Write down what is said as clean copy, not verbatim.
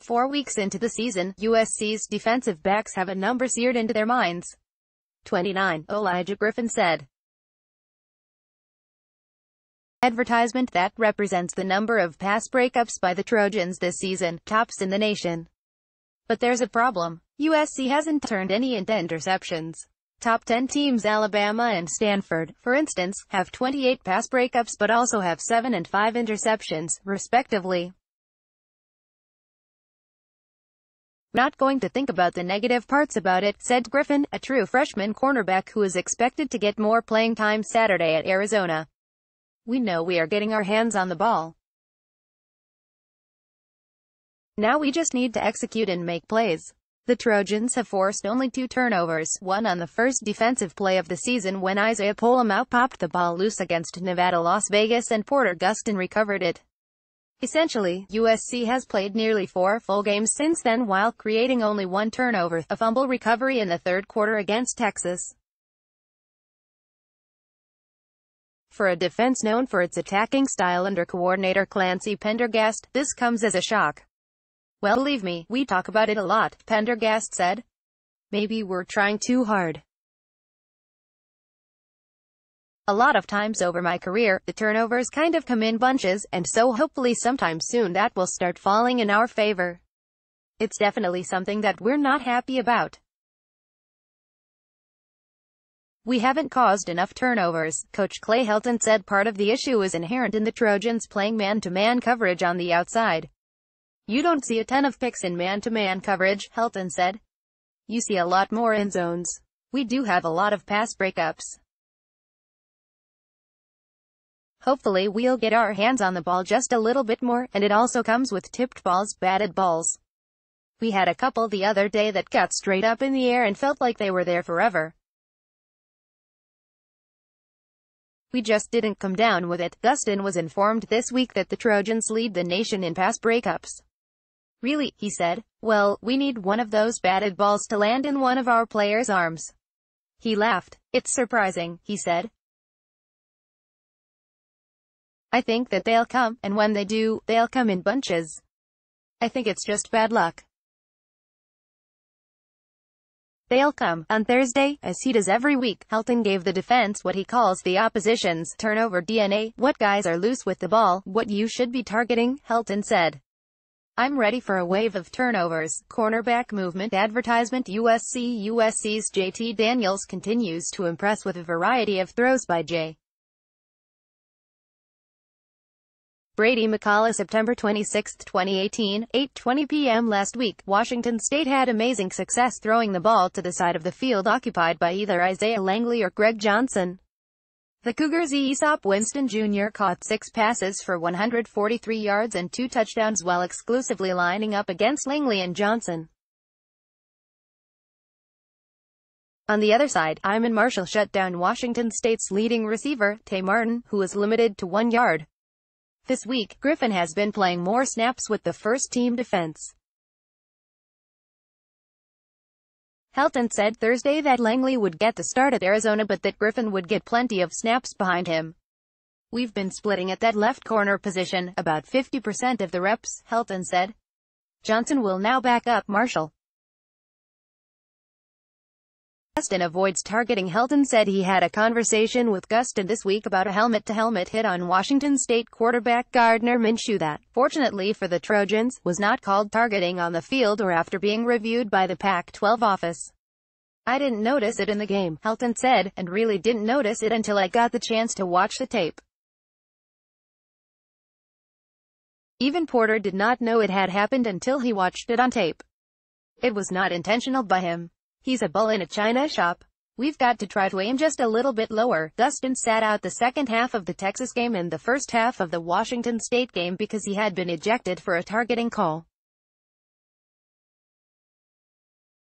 4 weeks into the season, USC's defensive backs have a number seared into their minds. 29, Elijah Griffin said. Advertisement that represents the number of pass breakups by the Trojans this season, tops in the nation. But there's a problem. USC hasn't turned any into interceptions. Top 10 teams Alabama and Stanford, for instance, have 28 pass breakups but also have 7 and 5 interceptions, respectively. Not going to think about the negative parts about it, said Griffin, a true freshman cornerback who is expected to get more playing time Saturday at Arizona. We know we are getting our hands on the ball. Now we just need to execute and make plays. The Trojans have forced only 2 turnovers, one on the first defensive play of the season when Isaiah Polamau popped the ball loose against Nevada Las Vegas and Porter Gustin recovered it. Essentially, USC has played nearly 4 full games since then while creating only 1 turnover, a fumble recovery in the third quarter against Texas. For a defense known for its attacking style under coordinator Clancy Pendergast, this comes as a shock. Well, believe me, we talk about it a lot, Pendergast said. Maybe we're trying too hard. A lot of times over my career, the turnovers kind of come in bunches, and so hopefully sometime soon that will start falling in our favor. It's definitely something that we're not happy about. We haven't caused enough turnovers, Coach Clay Helton said. Part of the issue is inherent in the Trojans playing man-to-man coverage on the outside. You don't see a ton of picks in man-to-man coverage, Helton said. You see a lot more in zones. We do have a lot of pass breakups. Hopefully we'll get our hands on the ball just a little bit more, and it also comes with tipped balls, batted balls. We had a couple the other day that got straight up in the air and felt like they were there forever. We just didn't come down with it. Gustin was informed this week that the Trojans lead the nation in pass breakups. Really, he said. Well, we need one of those batted balls to land in one of our players' arms. He laughed. It's surprising, he said. I think that they'll come, and when they do, they'll come in bunches. I think it's just bad luck. They'll come on Thursday, as he does every week. Helton gave the defense what he calls the opposition's turnover DNA, what guys are loose with the ball, what you should be targeting, Helton said. I'm ready for a wave of turnovers. Cornerback movement advertisement USC's JT Daniels continues to impress with a variety of throws by J. Brady McCullough. September 26, 2018, 8:20 p.m. Last week, Washington State had amazing success throwing the ball to the side of the field occupied by either Isaiah Langley or Greg Johnson. The Cougars' Easop Winston Jr. caught 6 passes for 143 yards and 2 touchdowns while exclusively lining up against Langley and Johnson. On the other side, Iman Marshall shut down Washington State's leading receiver, Tay Martin, who was limited to 1 yard. This week, Griffin has been playing more snaps with the first-team defense. Helton said Thursday that Langley would get the start at Arizona but that Griffin would get plenty of snaps behind him. We've been splitting at that left corner position, about 50% of the reps, Helton said. Johnson will now back up Marshall. Gustin avoids targeting. Helton said he had a conversation with Gustin this week about a helmet-to-helmet hit on Washington State quarterback Gardner Minshew that, fortunately for the Trojans, was not called targeting on the field or after being reviewed by the Pac-12 office. I didn't notice it in the game, Helton said, and really didn't notice it until I got the chance to watch the tape. Even Porter did not know it had happened until he watched it on tape. It was not intentional by him. He's a bull in a china shop. We've got to try to aim just a little bit lower. Gustin sat out the second half of the Texas game and the first half of the Washington State game because he had been ejected for a targeting call.